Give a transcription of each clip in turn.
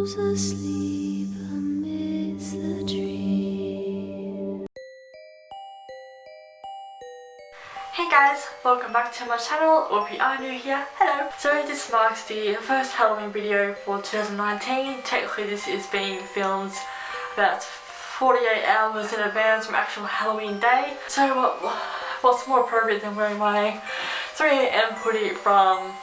falls asleep amidst the trees. Hey guys, welcome back to my channel, or if you are new here, hello! So this marks the first Halloween video for 2019. Technically this is being filmed about 48 hours in advance from actual Halloween day. So what's more appropriate than wearing my 3 AM hoodie from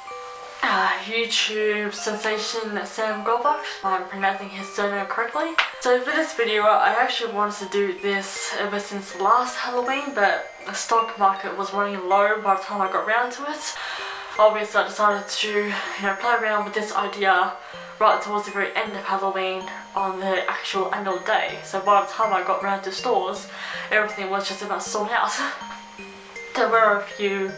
YouTube sensation Sam Goldbach, if I'm pronouncing his surname correctly. So for this video I actually wanted to do this ever since last Halloween, but the stock market was running low by the time I got around to it. Obviously I decided to play around with this idea right towards the very end of Halloween on the actual annual day. So by the time I got around to stores, everything was just about sold out. There were a few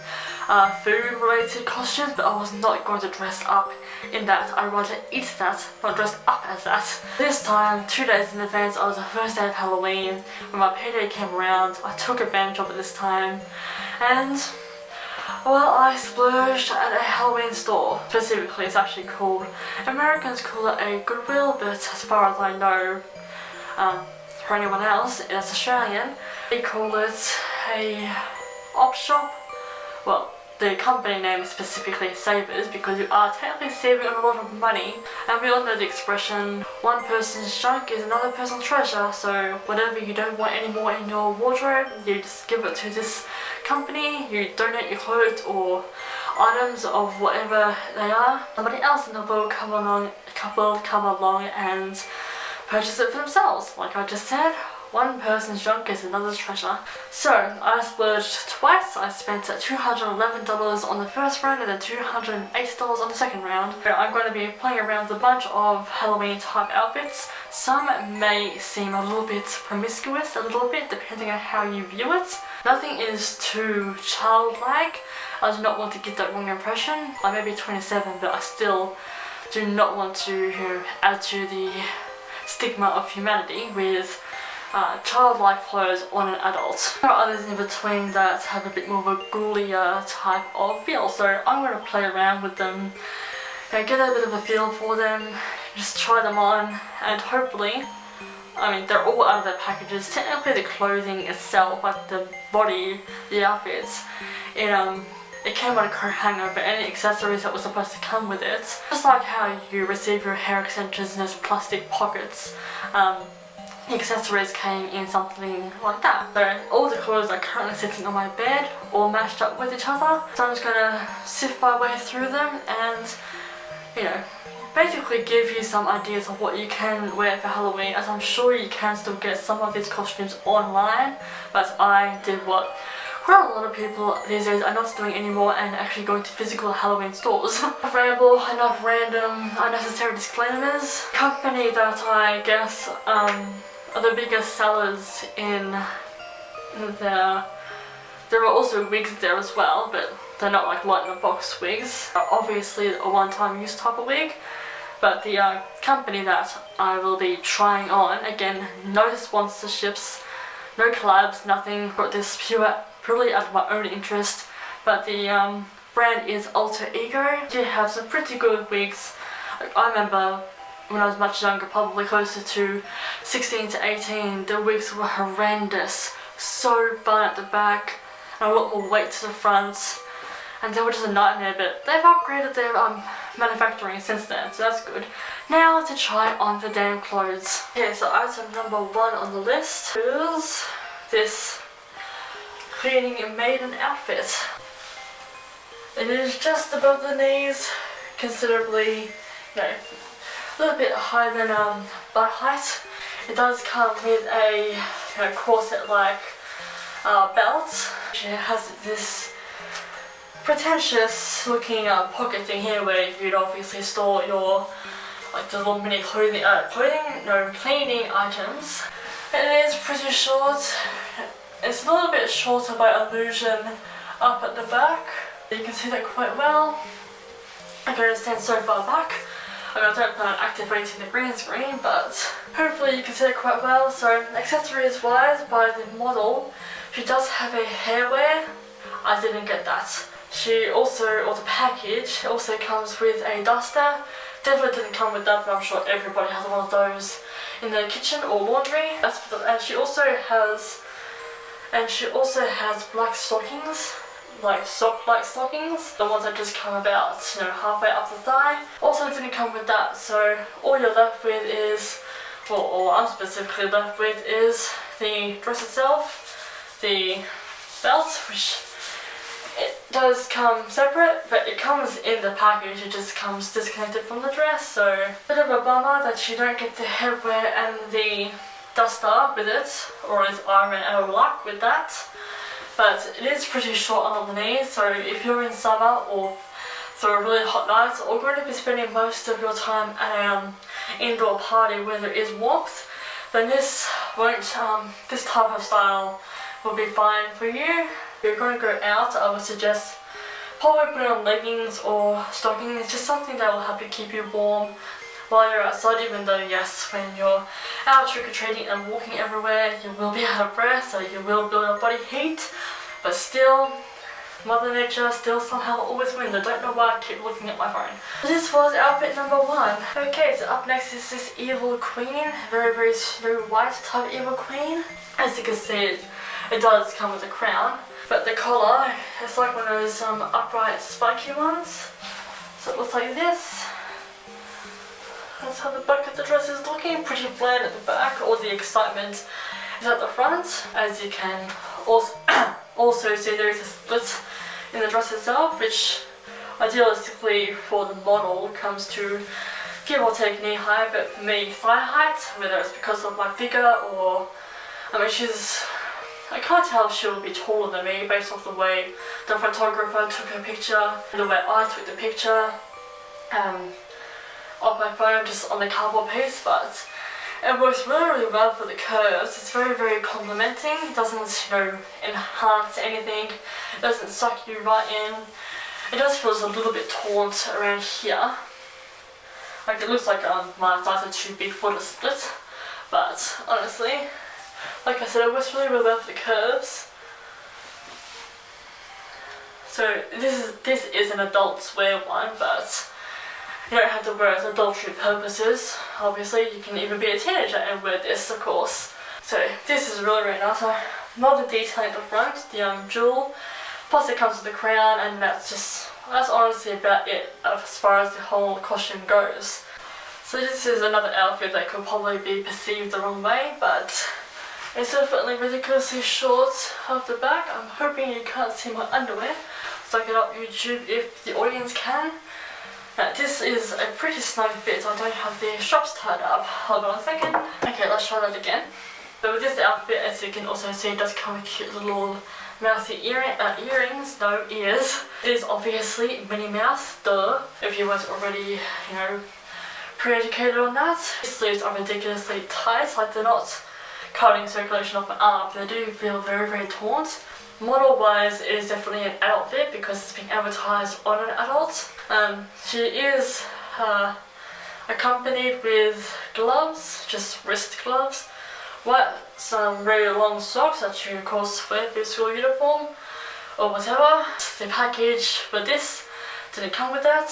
food related costumes, but I was not going to dress up in that. I'd rather eat that, not dress up as that. This time, 2 days in advance of the first day of Halloween, when my payday came around, I took advantage of it this time, and well, I splurged at a Halloween store. Specifically, it's actually called, Americans call it a Goodwill, but as far as I know, for anyone else, it's Australian, they call it a op shop. Well, the company name is specifically Savers because you are technically saving a lot of money, and we all know the expression, one person's junk is another person's treasure. So whatever you don't want anymore in your wardrobe, you just give it to this company, you donate your clothes or items of whatever they are. Somebody else in the world come along and purchase it for themselves. Like I just said, one person's junk is another's treasure. So I splurged twice. I spent $211 on the first round and then $280 on the second round. I'm going to be playing around with a bunch of Halloween type outfits. Some may seem a little bit promiscuous, a little bit, depending on how you view it. Nothing is too childlike. I do not want to get that wrong impression. I may be 27, but I still do not want to add to the stigma of humanity with childlike clothes on an adult. There are others in between that have a bit more of a ghoulier type of feel, so I'm going to play around with them, get a bit of a feel for them, just try them on, and hopefully, I mean they're all out of their packages. Technically the clothing itself, like the body, the outfits, it came on a coat hanger, but any accessories that were supposed to come with it, just like how you receive your hair extensions in those plastic pockets, the accessories came in something like that. So all the clothes are currently sitting on my bed, all matched up with each other. So I'm just gonna sift my way through them and, basically give you some ideas of what you can wear for Halloween, as I'm sure you can still get some of these costumes online, but I did what quite a lot of people these days are not doing anymore and actually going to physical Halloween stores. Enough ramble, enough random unnecessary disclaimers. Company that I guess are the biggest sellers in there are also wigs there as well, but they're not like light in a box wigs. Obviously a one-time use type of wig, but the company that I will be trying on, again, no sponsorships, no collabs, nothing, but this purely out of my own interest, but the brand is Alter Ego. They have some pretty good wigs. I remember when I was much younger, probably closer to 16 to 18, the wigs were horrendous. So fun at the back, and a lot more weight to the front, and they were just a nightmare, but they've upgraded their manufacturing since then, so that's good. Now to try on the damn clothes. Okay, so item number 1 on the list is this cleaning maiden outfit. It is just above the knees, considerably, a little bit higher than butt height. It does come with a corset-like belt. It has this pretentious looking pocket thing here where you'd obviously store your the little mini cleaning items. It is pretty short. It's a little bit shorter by illusion up at the back. You can see that quite well. I can stand so far back. I don't plan on activating the green screen, but hopefully you can see it quite well. So accessories wise, by the model, she does have a hair wear. I didn't get that. She also, or the package, also comes with a duster, Definitely didn't come with that, but I'm sure everybody has one of those in their kitchen or laundry. And she also has black stockings, like sock-like stockings, the ones that just come about, you know, halfway up the thigh. Also didn't come with that, so all you're left with is, well, all I'm specifically left with is the dress itself, the belt, which it does come separate, but it comes in the package, it just comes disconnected from the dress, so bit of a bummer that you don't get the headwear and the duster with it, or as I ran out of luck with that. But it is pretty short on the knees, so if you're in summer or for a really hot night, or going to be spending most of your time at an indoor party where there is warmth, then this type of style will be fine for you. If you're going to go out, I would suggest probably putting on leggings or stockings. It's just something that will help you keep you warm while you're outside, even though yes, when you're out trick-or-treating and walking everywhere, you will be out of breath, so you will build up body heat, but still, Mother Nature still somehow always wins. I don't know why I keep looking at my phone. This was outfit number 1. Okay, so up next is this evil queen, very Snow White type evil queen. As you can see, it does come with a crown, but the collar, it's like one of those upright spiky ones. So it looks like this. That's how the back of the dress is looking, pretty bland at the back. All the excitement is at the front. As you can also see, there is a split in the dress itself, which idealistically for the model comes to give or take knee height, but for me thigh height, whether it's because of my figure or, I mean, I can't tell if she will be taller than me based off the way the photographer took her picture and the way I took the picture of my phone just on the cardboard piece, but it works really well for the curves. It's very complimenting. It doesn't, you know, enhance anything. It doesn't suck you right in. It just feels a little bit taut around here. Like it looks like my thighs are too big for the split, but honestly, like I said, it works really well for the curves. So this is an adult wear one, but you don't have to wear it as adultery purposes. Obviously, you can even be a teenager and wear this, of course. So this is really nice. Not the detailing at the front, the jewel, plus it comes with the crown, and that's honestly about it as far as the whole costume goes. So this is another outfit that could probably be perceived the wrong way, but it's definitely ridiculously short off the back. I'm hoping you can't see my underwear, so I can up YouTube if the audience can. Now, this is a pretty snug fit, I don't have the straps tied up. Hold on a second. Okay, let's try that again. But with this outfit, as you can also see, it does come with cute little mousy earrings, no ears. It is obviously Minnie Mouse, duh, if you weren't already, you know, pre-educated on that. The sleeves are ridiculously tight, like they're not cutting circulation off my arm, they do feel very taut. Model wise, it is definitely an adult fit because it's being advertised on an adult. She is accompanied with gloves, just wrist gloves, some very long socks that you of course wear for your school uniform or whatever. The package for this didn't come with that.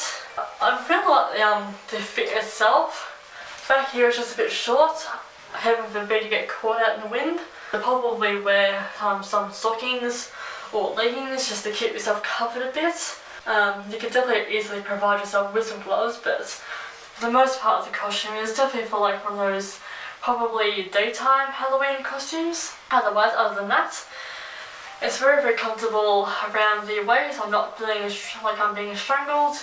I feel like the fit itself back here is just a bit short. Heaven forbid you get caught out in the wind. I'll probably wear some stockings or leggings just to keep yourself covered a bit. You can definitely easily provide yourself with some gloves, but for the most part of the costume is definitely for like one of those probably daytime Halloween costumes. Otherwise, other than that, it's very comfortable around the waist. I'm not feeling like I'm being strangled.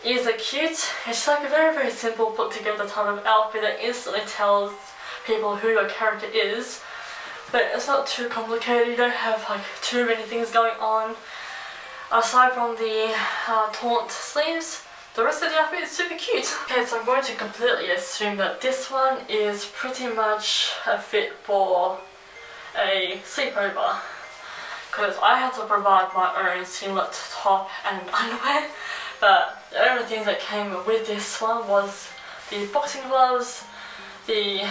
Ears are cute. It's like a very simple put together type of outfit that instantly tells people who your character is. But it's not too complicated, you don't have like too many things going on. Aside from the taunt sleeves, the rest of the outfit is super cute. Okay, so I'm going to completely assume that this one is pretty much a fit for a sleepover, because I had to provide my own singlet, top and underwear, but the only things that came with this one was the boxing gloves, the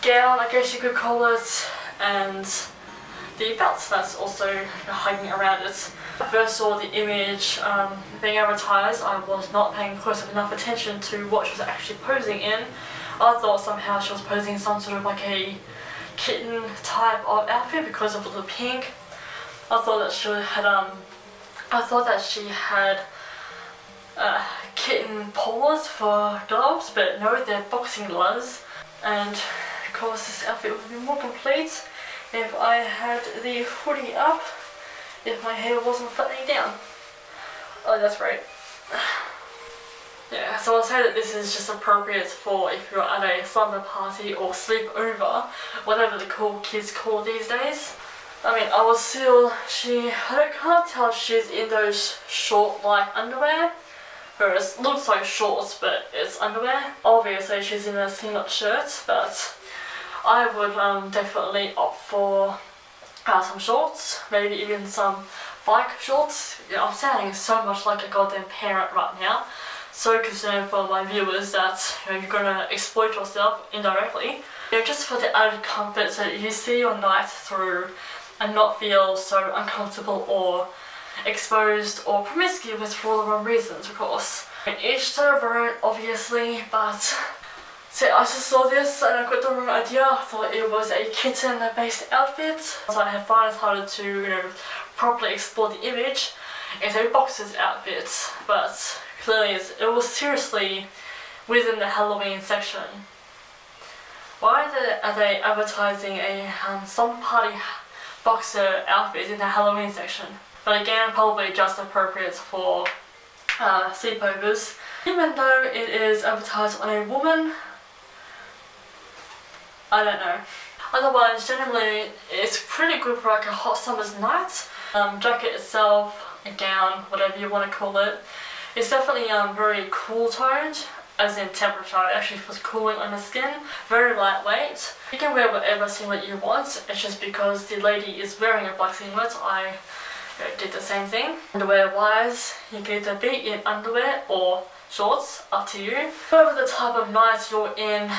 gown, I guess you could call it, and the belt that's also hanging around it. I first saw the image being advertised, I was not paying close enough attention to what she was actually posing in. I thought somehow she was posing some sort of like a kitten type of outfit because of the pink. I thought that she had kitten paws for gloves, but no, they're boxing gloves. And of course this outfit would be more complete if I had the hoodie up, if my hair wasn't flattening down. Oh, that's right. Yeah, so I'll say that this is just appropriate for if you're at a slumber party or sleepover, whatever the cool kids call these days. I mean, I can't tell if she's in those short like underwear, whereas it looks like shorts but it's underwear. Obviously she's in a singlet shirt, but I would definitely opt for some shorts, maybe even some bike shorts. You know, I'm sounding so much like a goddamn parent right now. So concerned for my viewers that you're gonna exploit yourself indirectly. Just for the added comfort so that you see your night through and not feel so uncomfortable or exposed or promiscuous for all the wrong reasons, of course. Each to their own, obviously, but so I just saw this and I got the wrong idea. I thought it was a kitten-based outfit. So I had finally started to, properly explore the image. It's a boxer's outfit, but clearly it was seriously within the Halloween section. Why are they advertising a slumber party boxer outfit in the Halloween section? But again, probably just appropriate for sleepovers. Even though it is advertised on a woman, I don't know. Otherwise, generally, it's pretty good for like a hot summer's night. Jacket itself, a gown, whatever you want to call it, it's definitely very cool toned, as in temperature. It actually feels cooling on the skin, very lightweight. You can wear whatever singlet you want. It's just because the lady is wearing a black singlet, I did the same thing. Underwear wise, you can either be in underwear or shorts, up to you. Whatever the type of night you're in,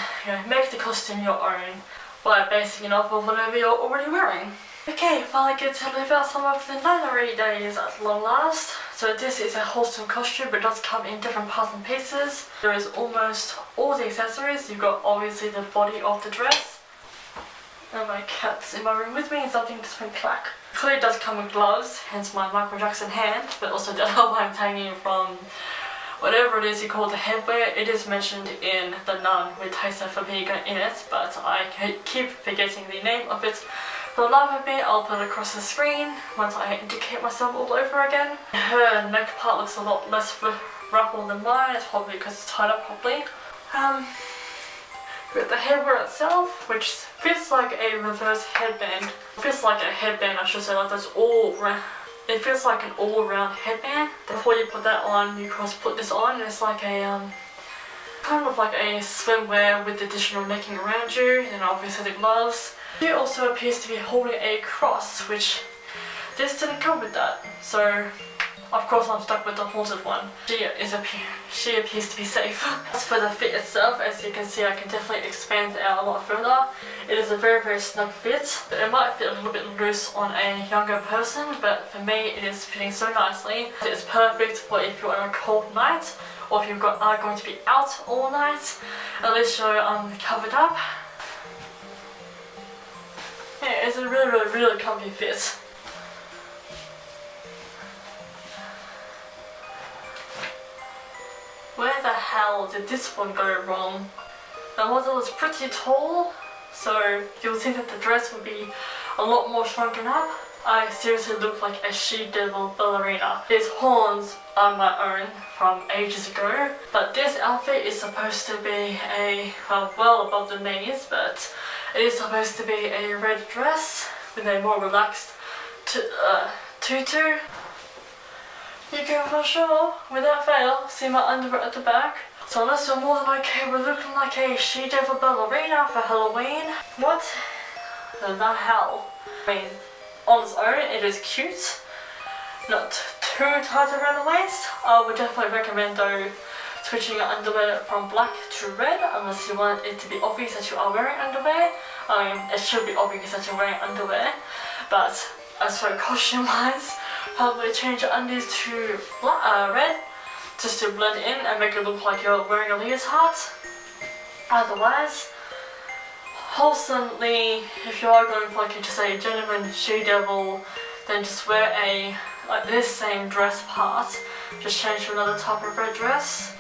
make the costume your own by basing it off of whatever you're already wearing. Okay, finally get to live out some of the nunnery days at long last. So this is a wholesome costume, but it does come in different parts and pieces. There is almost all the accessories. You've got obviously the body of the dress. And my cat's in my room with me and something just went clack. Clearly does come with gloves, hence my Michael Jackson hand, but also the help I'm hanging from whatever it is you call the headwear. It is mentioned in The Nun with Taser Famiga in it, but I keep forgetting the name of it. For the life of me, I'll put it across the screen once I indicate myself all over again. Her neck part looks a lot less ruffled than mine. It's probably because it's tied up properly. With the headwear itself, which fits like a reverse headband. Fits like a headband, I should say, like that's all round. It feels like an all-round headband. Before you put that on, you put this on, and it's like a kind of like a swimwear with additional necking around you, and obviously the gloves. She also appears to be holding a cross, which this didn't come with that. So of course I'm stuck with the haunted one. She appears to be safe. As for the fit itself, as you can see, I can definitely expand it out a lot further. It is a very, very snug fit. It might fit a little bit loose on a younger person, but for me it is fitting so nicely. It's perfect for if you're on a cold night, or if you are going to be out all night. At least you're covered up. Yeah, it's a really, really, really comfy fit. Where the hell did this one go wrong? The model is pretty tall, so you'll think that the dress would be a lot more shrunken up. I seriously look like a she-devil ballerina. These horns are my own from ages ago, but this outfit is supposed to be well above the knees, but it is supposed to be a red dress with a more relaxed tutu. You can for sure, without fail, see my underwear at the back. So unless you're more than okay with looking like a she-devil ballerina for Halloween, what the hell? I mean, on its own, it is cute. Not too tight around the waist. I would definitely recommend though switching your underwear from black to red unless you want it to be obvious that you are wearing underwear. I mean, it should be obvious that you're wearing underwear, but as for costume wise, probably change your undies to red, just to blend in and make it look like you're wearing a leotard. Otherwise, wholesomely, if you are going for like just a genuine she-devil, then just wear a like this same dress part, just change to another type of red dress,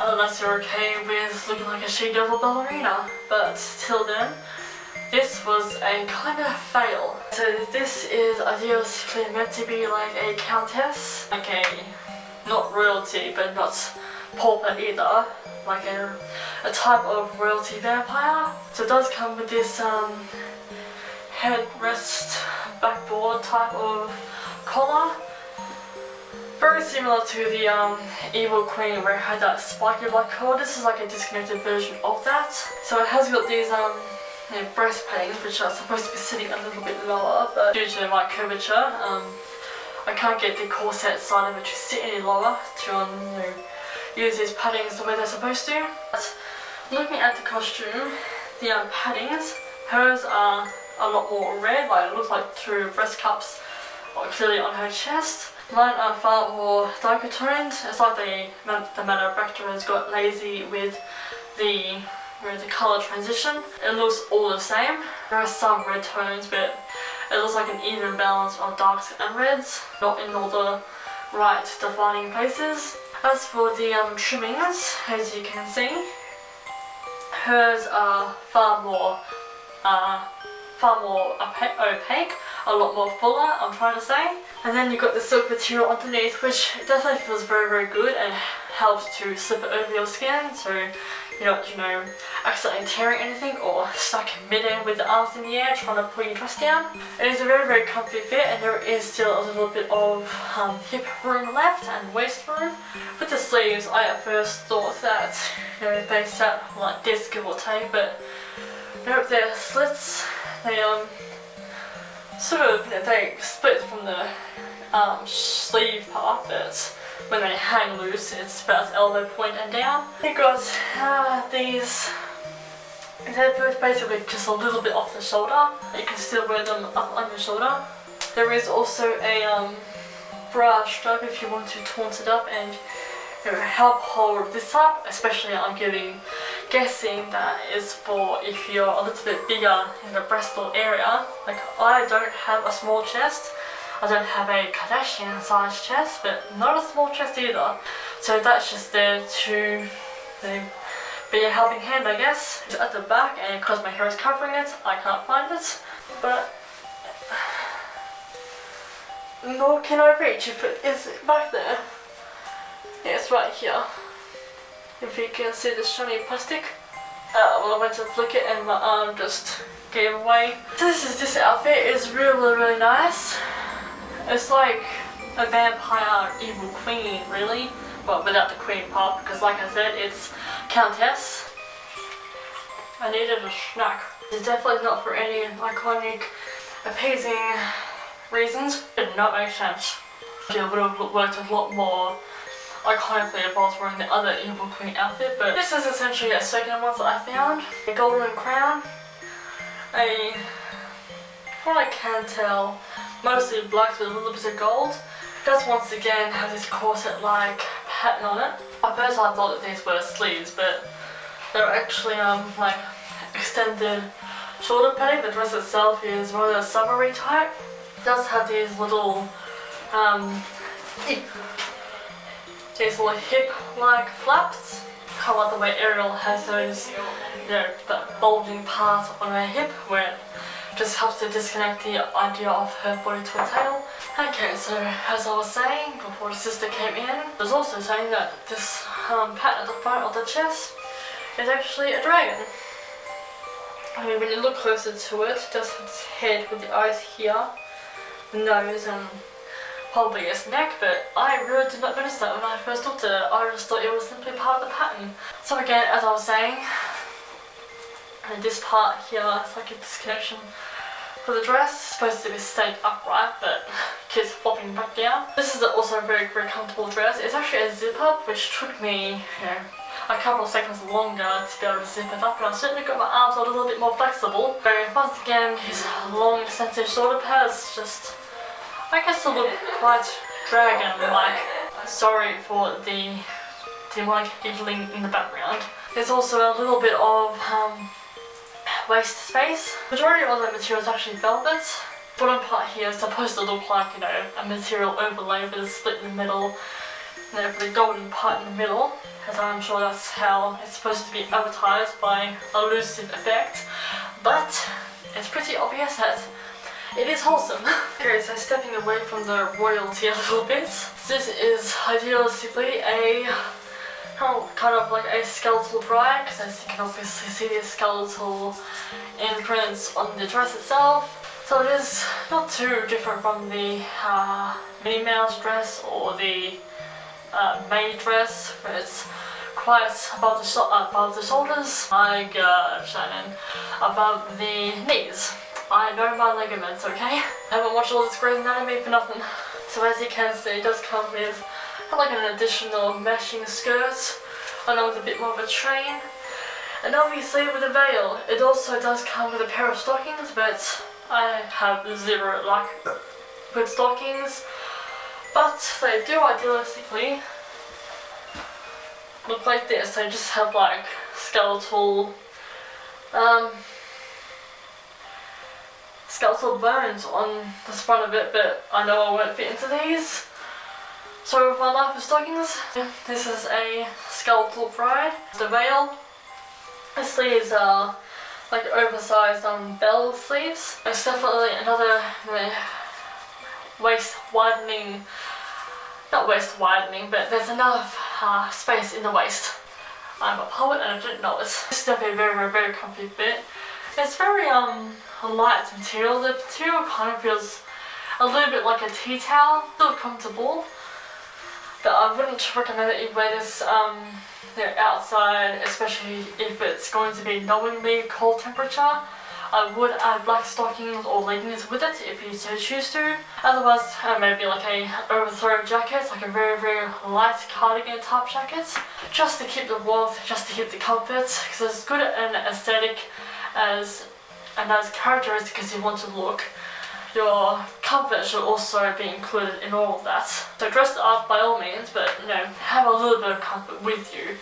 unless you're okay with looking like a she-devil ballerina. But till then, this was a kind of fail. So this is ideally meant to be like a countess, like a not royalty but not pauper either, like a type of royalty vampire. So it does come with this headrest backboard type of collar, very similar to the Evil Queen where it had that spiky black collar. This is like a disconnected version of that. So it has got these breast paddings which are supposed to be sitting a little bit lower, but due to my curvature, I can't get the corset side of it to sit any lower to use these paddings the way they're supposed to. But looking at the costume, the paddings, hers are a lot more red, like it looks like two breast cups are clearly on her chest. Mine are far more darker toned. It's like the manufacturer has got lazy with the colour transition. It looks all the same. There are some red tones, but it looks like an even balance of darks and reds, not in all the right defining places. As for the trimmings, as you can see, hers are far more opaque, a lot more fuller, I'm trying to say. And then you've got the silk material underneath, which definitely feels very, very good and helps to slip it over your skin, so you're not, accidentally tearing anything or stuck midair with the arms in the air trying to pull your dress down. It is a very, very comfy fit, and there is still a little bit of hip room left and waist room. With the sleeves, I at first thought that they sat like this, give or take, but nope, they're slits. They sort of they split from the sleeve part, but when they hang loose, it's about elbow point and down. You got these. They're basically just a little bit off the shoulder. You can still wear them up on your shoulder. There is also a bra strap if you want to taunt it up and help hold this up. Especially, I'm guessing that is for if you're a little bit bigger in the breastal area. Like I don't have a small chest. I don't have a Kardashian sized chest, but not a small chest either. So that's just there to be a helping hand, I guess. It's at the back, and because my hair is covering it, I can't find it. But nor can I reach if it is back there. Yeah, it's right here. If you can see the shiny plastic. Well, I went to flick it and my arm just gave away. So this outfit is really, really nice. It's like a vampire evil queen, really, but without the queen part, because like I said, it's countess. I needed a snack. It's definitely not for any iconic, appeasing reasons. It did not make sense. It would have worked a lot more iconically if I was wearing the other evil queen outfit, but this is essentially a second one that I found. A golden crown, from what I can tell, mostly black with a little bit of gold. It does once again have this corset-like pattern on it. At first I thought that these were sleeves, but they're actually like extended shoulder padding. The dress itself is rather summery type. It does have these little hip-like flaps. Kind of like the way Ariel has those, that bulging part on her hip where it just helps to disconnect the idea of her body to her tail. Okay, so as I was saying before the sister came in, I was also saying that this pattern at the front of the chest is actually a dragon. I mean, when you look closer to it, it does have its head with the eyes here, the nose, and probably its neck, but I really did not notice that when I first looked at it. I just thought it was simply part of the pattern. So again, as I was saying, and this part here is like a disconnection for the dress. It's supposed to be stayed upright, but keeps flopping back down. This is also a very, very comfortable dress. It's actually a zip up, which took me, a couple of seconds longer to be able to zip it up, and I certainly got my arms a little bit more flexible. But once again, his long extensive shoulder pads just I guess it look quite dragon-like. Sorry for the demonic giggling in the background. There's also a little bit of waist space. Majority of the material is actually velvet. The bottom part here is supposed to look like, you know, a material overlay with a split in the middle, you know, for the golden part in the middle, as I'm sure that's how it's supposed to be advertised by elusive effect. But it's pretty obvious that it is wholesome. Okay, so stepping away from the royalty a little bit, this is idealistically a kind of like a skeletal bride, because as you can obviously see the skeletal imprints on the dress itself. So it is not too different from the Minnie Mouse dress or the May dress, but it's quite above the shoulders. My god, Shannon, above the knees. I know my ligaments, okay? I haven't watched all this Grey's Anatomy for nothing. So as you can see, it does come with like an additional meshing skirt, along with a bit more of a train. And obviously with a veil, it also does come with a pair of stockings, but I have zero luck with stockings. But they do idealistically look like this. They just have like skeletal bones on the front of it, but I know I won't fit into these. So with my life of stockings, this is a skeletal bride. The veil, the sleeves are like oversized bell sleeves. It's definitely another waist widening, not waist widening, but there's enough space in the waist. I'm a poet and I didn't know it. It's definitely a very, very comfy fit. It's very light material. The material kind of feels a little bit like a tea towel. Still comfortable, but I wouldn't recommend that you wear this outside, especially if it's going to be knowingly cold temperature. I would add black stockings or leggings with it if you so choose to. Otherwise, maybe like a overthrow jacket, like a very, very light cardigan type jacket, just to keep the warmth, just to keep the comfort, because as good an aesthetic as and as characteristic as you want to look, your comfort should also be included in all of that. So dress up by all means, but you know, have a little bit of comfort with you.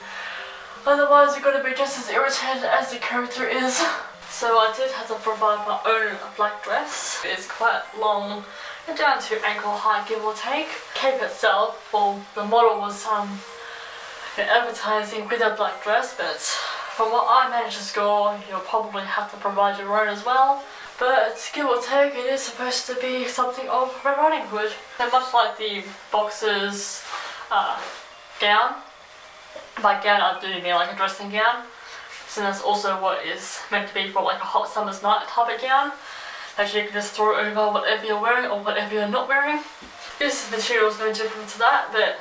Otherwise, you're going to be just as irritated as the character is. So I did have to provide my own black dress. It's quite long and down to ankle height, give or take. Cape itself, well, the model was advertising with a black dress, but from what I managed to score, you'll probably have to provide your own as well. But give or take, it is supposed to be something of Red Riding Hood. And much like the boxer's gown, by gown I do mean like a dressing gown, so that's also what is meant to be for like a hot summer's night type of gown, that you can just throw over whatever you're wearing or whatever you're not wearing. This material is no different to that, but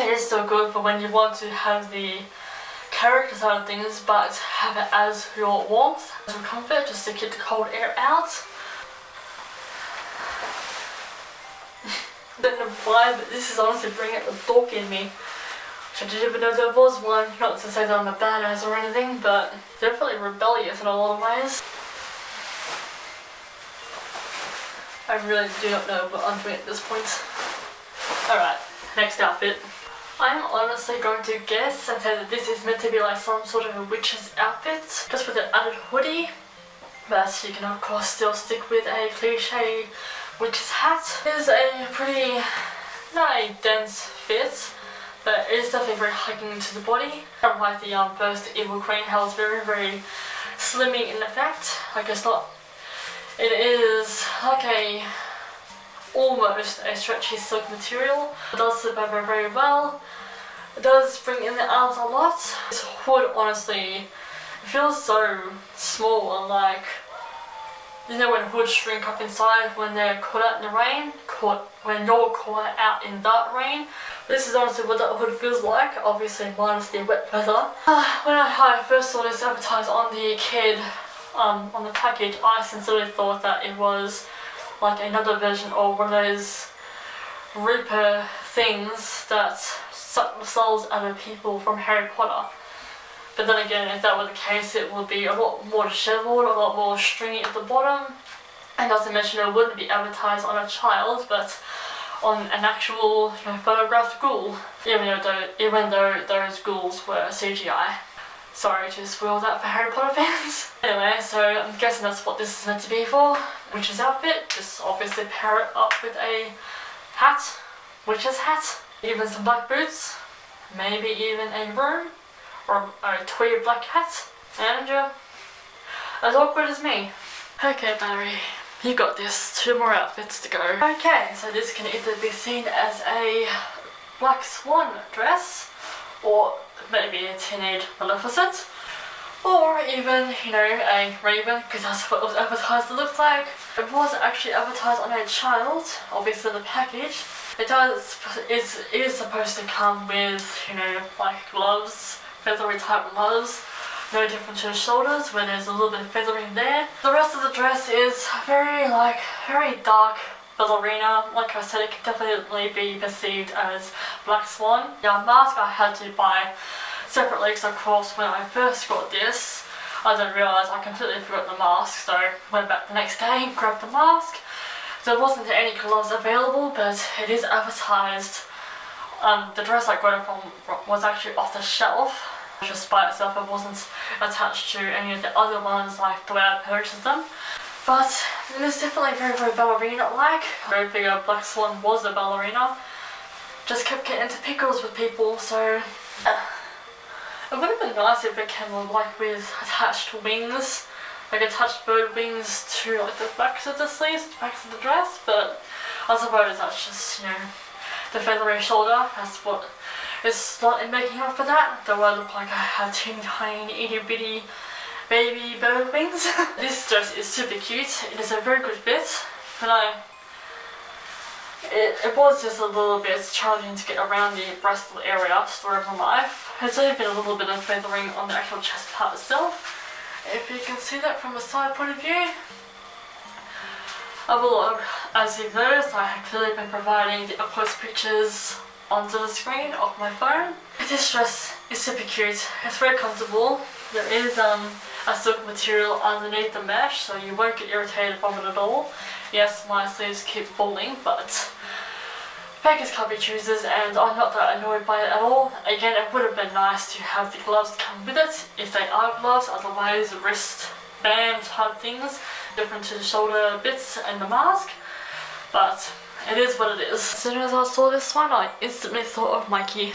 it is still good for when you want to have the character side of things, but have it as your warmth, as your comfort, just to keep the cold air out. I don't know why, but this is honestly bringing out the dork in me. Which I didn't even know there was one. Not to say that I'm a badass or anything, but definitely rebellious in a lot of ways. I really do not know what I'm doing at this point. Alright, next outfit. I'm honestly going to guess and say that this is meant to be like some sort of a witch's outfit, just with an added hoodie, but you can of course still stick with a cliche witch's hat. It is a pretty, not a dense fit, but it is definitely very hugging into the body. I don't like the first Evil Queen, how it's very, very slimming in effect. Like it's not, it is like a almost a stretchy silk material. It does slip over very well. It does bring in the arms a lot. This hood honestly feels so small and like, you know when hoods shrink up inside when they're caught out in the rain? When you're caught out in that rain. This is honestly what that hood feels like, obviously minus the wet weather. When I first saw this advertised on the kid, on the package, I sincerely thought that it was like another version of one of those Reaper things that suck the souls out of people from Harry Potter. But then again, if that were the case, it would be a lot more disheveled, a lot more stringy at the bottom. And as I mentioned, it wouldn't be advertised on a child, but on an actual, photographed ghoul, even though those ghouls were CGI. Sorry to spoil that for Harry Potter fans. Anyway, so I'm guessing that's what this is meant to be for. Witch's outfit, just obviously pair it up with a hat, witch's hat, even some black boots, maybe even a broom, or a tweed black hat, and as awkward as me. Okay, Valerie, you got this. 2 more outfits to go. Okay, so this can either be seen as a black swan dress, or maybe a teenage Maleficent, or even, a raven, because that's what it was advertised to look like. It was actually advertised on a child, obviously the package. It is supposed to come with, like gloves, feathery type gloves, no different to the shoulders where there's a little bit of feathering there. The rest of the dress is very dark ballerina. Like I said, it can definitely be perceived as black swan. Yeah, mask I had to buy separately because of course when I first got this, I didn't realise I completely forgot the mask, so went back the next day and grabbed the mask. There wasn't any gloves available, but it is advertised. The dress I got it from was actually off the shelf, just by itself. It wasn't attached to any of the other ones like the way I purchased them. But it is definitely very, very ballerina-like. I figured Black Swan was a ballerina. Just kept getting into pickles with people, so it would have been nice if it came like with attached wings, like attached bird wings to like the backs of the sleeves, the backs of the dress, but I suppose that's just, the feathery shoulder, that's what is slightly making up for that, though I look like I have teeny tiny itty bitty baby bird wings. This dress is super cute, it is a very good fit, but it was just a little bit challenging to get around the breast area, story of my life. There's only been a little bit of feathering on the actual chest part itself. If you can see that from a side point of view. As you've noticed, I have clearly been providing the up-close pictures onto the screen of my phone. This dress is super cute, it's very comfortable. There is a silk material underneath the mesh, so you won't get irritated from it at all. Yes, my sleeves keep falling, but beggars can't be choosers, and I'm not that annoyed by it at all. Again, it would have been nice to have the gloves come with it, if they are gloves, otherwise wrist band type things, different to the shoulder bits and the mask, but it is what it is. As soon as I saw this one, I instantly thought of Mikey.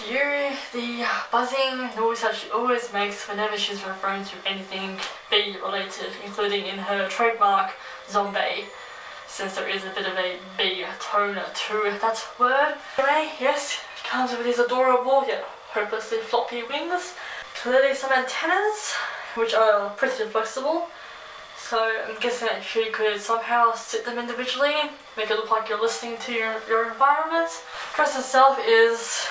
The buzzing noise that she always makes whenever she's referring to anything bee related, including in her trademark zombie, since there is a bit of a bee tone to that word. Anyway, yes, it comes with these adorable yet hopelessly floppy wings. Clearly some antennas, which are pretty flexible. So I'm guessing that you could somehow sit them individually, make it look like you're listening to your environment. The dress itself is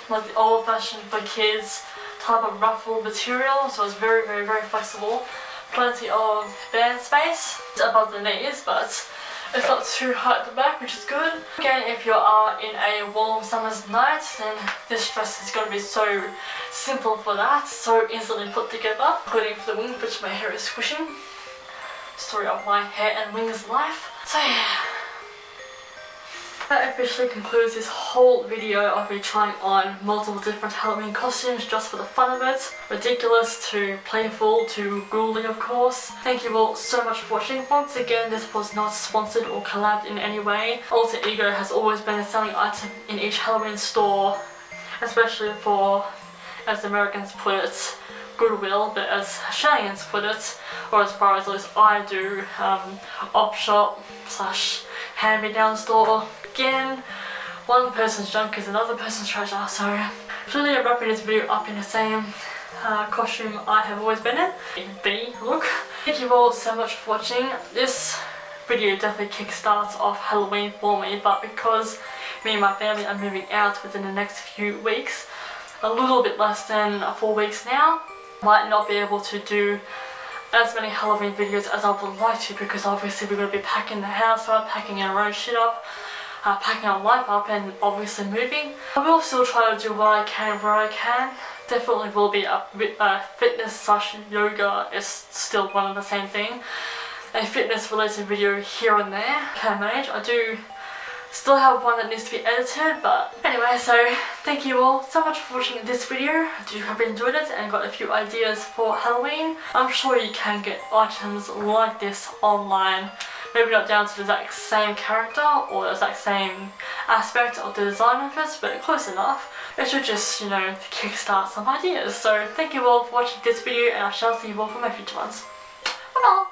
like the old-fashioned for kids type of ruffle material, so it's very, very, very flexible. Plenty of band space above the knees, but it's not too high at the back, which is good. Again, if you are in a warm summer's night, then this dress is going to be so simple for that, so instantly put together, including for the wings, which my hair is squishing. Story of my hair and wings life. So yeah. That officially concludes this whole video of me trying on multiple different Halloween costumes just for the fun of it. Ridiculous to playful to ghouly, of course. Thank you all so much for watching. Once again, this was not sponsored or collabed in any way. Alter Ego has always been a selling item in each Halloween store, especially for, as the Americans put it, goodwill, but as Australians put it, or as far as at least I do, op shop slash hand-me-down store. Again, one person's junk is another person's treasure, so clearly I'm wrapping this video up in the same costume I have always been in, bee look. Thank you all so much for watching. This video definitely kickstarts off Halloween for me, but because me and my family are moving out within the next few weeks, a little bit less than 4 weeks now, might not be able to do as many Halloween videos as I would like to, because obviously we're going to be packing the house up, packing our own shit up, packing our life up, and obviously moving. I will still try to do what I can where I can. Definitely will be fitness slash yoga is still one and the same thing. a fitness related video here and there can manage. I do still have one that needs to be edited, but anyway, so thank you all so much for watching this video. I do hope you enjoyed it and got a few ideas for Halloween. I'm sure you can get items like this online. Maybe not down to the exact same character or the exact same aspect of the design of it, but close enough. It should just, you know, kickstart some ideas. So thank you all for watching this video, and I shall see you all for my future ones. Bye-bye!